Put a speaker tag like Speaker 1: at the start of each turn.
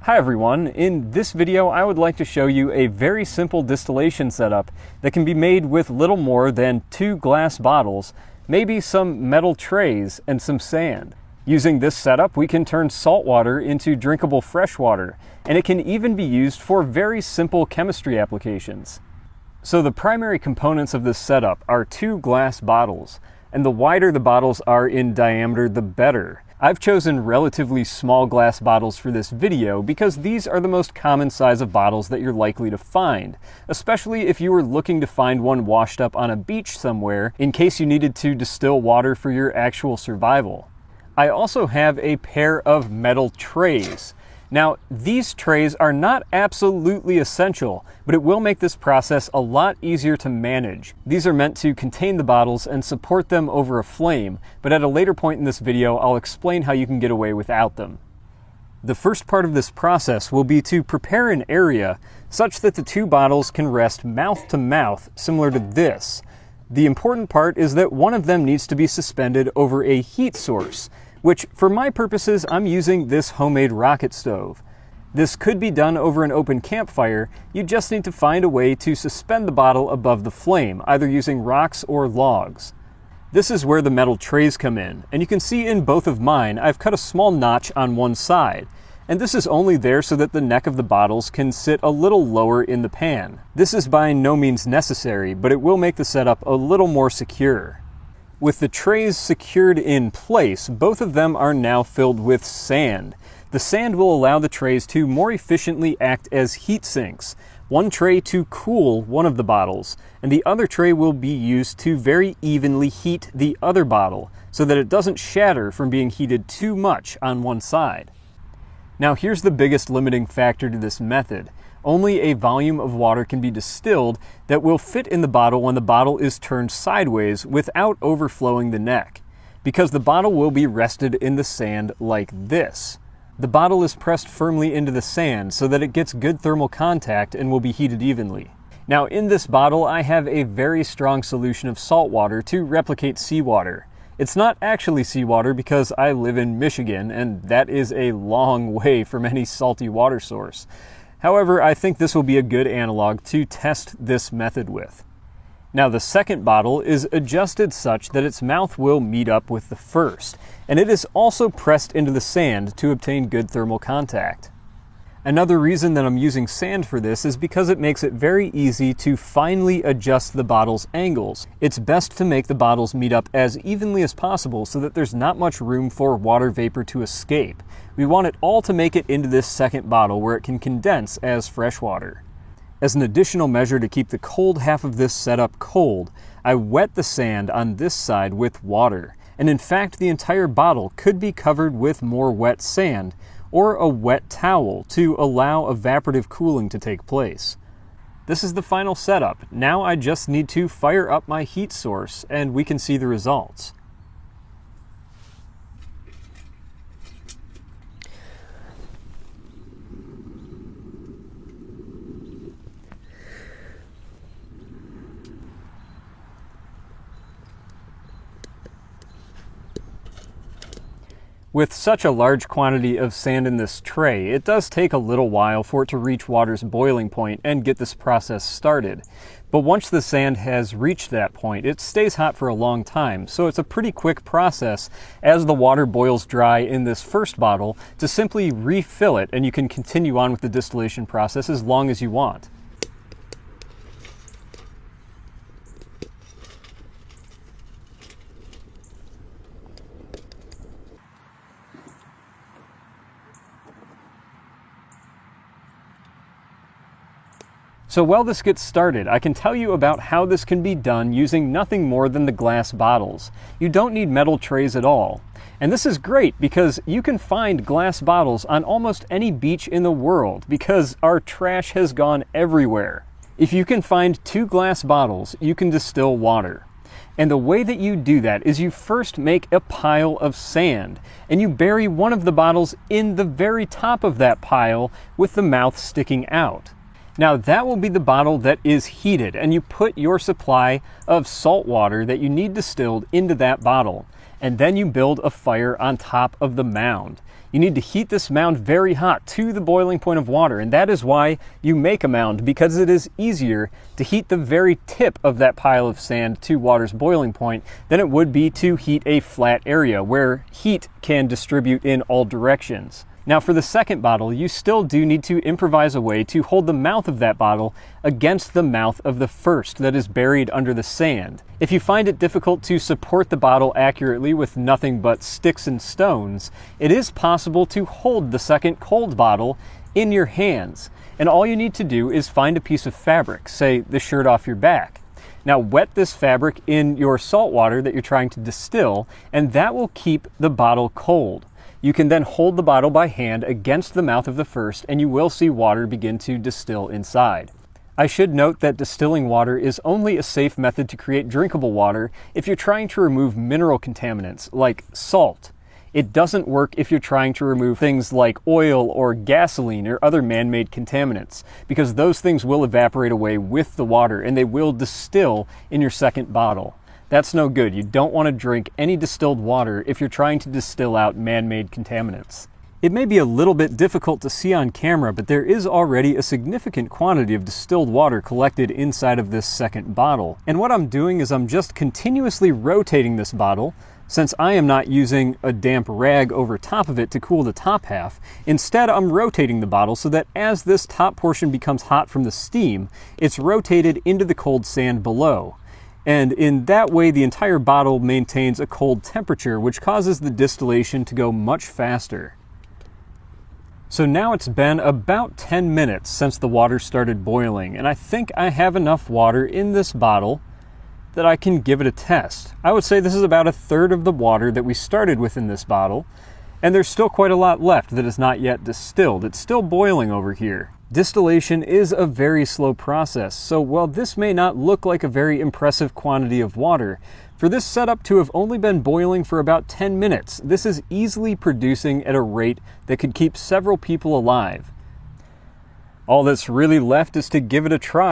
Speaker 1: Hi everyone, in this video I would like to show you a very simple distillation setup that can be made with little more than 2 glass bottles, maybe some metal trays, and some sand. Using this setup we can turn salt water into drinkable fresh water, and it can even be used for very simple chemistry applications. So the primary components of this setup are 2 glass bottles, and the wider the bottles are in diameter the better. I've chosen relatively small glass bottles for this video because these are the most common size of bottles that you're likely to find, especially if you were looking to find one washed up on a beach somewhere in case you needed to distill water for your actual survival. I also have a pair of metal trays. Now, these trays are not absolutely essential, but it will make this process a lot easier to manage. These are meant to contain the bottles and support them over a flame, but at a later point in this video, I'll explain how you can get away without them. The first part of this process will be to prepare an area such that the 2 bottles can rest mouth to mouth, similar to this. The important part is that one of them needs to be suspended over a heat source, which for my purposes I'm using this homemade rocket stove. This could be done over an open campfire. You just need to find a way to suspend the bottle above the flame, either using rocks or logs. This is where the metal trays come in, and you can see in both of mine I've cut a small notch on one side, and this is only there so that the neck of the bottles can sit a little lower in the pan. This is by no means necessary, but it will make the setup a little more secure. With the trays secured in place, both of them are now filled with sand. The sand will allow the trays to more efficiently act as heat sinks. One tray to cool one of the bottles, and the other tray will be used to very evenly heat the other bottle, so that it doesn't shatter from being heated too much on one side. Now here's the biggest limiting factor to this method. Only a volume of water can be distilled that will fit in the bottle when the bottle is turned sideways without overflowing the neck, because the bottle will be rested in the sand like this. The bottle is pressed firmly into the sand so that it gets good thermal contact and will be heated evenly. Now in this bottle I have a very strong solution of salt water to replicate seawater. It's not actually seawater because I live in Michigan and that is a long way from any salty water source. However, I think this will be a good analog to test this method with. Now the second bottle is adjusted such that its mouth will meet up with the first, and it is also pressed into the sand to obtain good thermal contact. Another reason that I'm using sand for this is because it makes it very easy to finely adjust the bottle's angles. It's best to make the bottles meet up as evenly as possible so that there's not much room for water vapor to escape. We want it all to make it into this second bottle where it can condense as fresh water. As an additional measure to keep the cold half of this setup cold, I wet the sand on this side with water. And in fact, the entire bottle could be covered with more wet sand, or a wet towel to allow evaporative cooling to take place. This is the final setup. Now I just need to fire up my heat source and we can see the results. With such a large quantity of sand in this tray, it does take a little while for it to reach water's boiling point and get this process started. But once the sand has reached that point, it stays hot for a long time, so it's a pretty quick process as the water boils dry in this first bottle to simply refill it, and you can continue on with the distillation process as long as you want. So while this gets started, I can tell you about how this can be done using nothing more than the glass bottles. You don't need metal trays at all. And this is great because you can find glass bottles on almost any beach in the world because our trash has gone everywhere. If you can find 2 glass bottles, you can distill water. And the way that you do that is you first make a pile of sand and you bury one of the bottles in the very top of that pile with the mouth sticking out. Now that will be the bottle that is heated, and you put your supply of salt water that you need distilled into that bottle, and then you build a fire on top of the mound. You need to heat this mound very hot to the boiling point of water, and that is why you make a mound, because it is easier to heat the very tip of that pile of sand to water's boiling point than it would be to heat a flat area where heat can distribute in all directions. Now for the second bottle, you still do need to improvise a way to hold the mouth of that bottle against the mouth of the first that is buried under the sand. If you find it difficult to support the bottle accurately with nothing but sticks and stones, it is possible to hold the second cold bottle in your hands. And all you need to do is find a piece of fabric, say the shirt off your back. Now wet this fabric in your salt water that you're trying to distill, and that will keep the bottle cold. You can then hold the bottle by hand against the mouth of the first, and you will see water begin to distill inside. I should note that distilling water is only a safe method to create drinkable water if you're trying to remove mineral contaminants like salt. It doesn't work if you're trying to remove things like oil or gasoline or other man-made contaminants, because those things will evaporate away with the water and they will distill in your second bottle. That's no good. You don't want to drink any distilled water if you're trying to distill out man-made contaminants. It may be a little bit difficult to see on camera, but there is already a significant quantity of distilled water collected inside of this second bottle. And what I'm doing is I'm just continuously rotating this bottle, since I am not using a damp rag over top of it to cool the top half. Instead, I'm rotating the bottle so that as this top portion becomes hot from the steam, it's rotated into the cold sand below. And in that way, the entire bottle maintains a cold temperature, which causes the distillation to go much faster. So now it's been about 10 minutes since the water started boiling, and I think I have enough water in this bottle that I can give it a test. I would say this is about a third of the water that we started with in this bottle, and there's still quite a lot left that is not yet distilled. It's still boiling over here. Distillation is a very slow process, so while this may not look like a very impressive quantity of water, for this setup to have only been boiling for about 10 minutes, this is easily producing at a rate that could keep several people alive. All that's really left is to give it a try.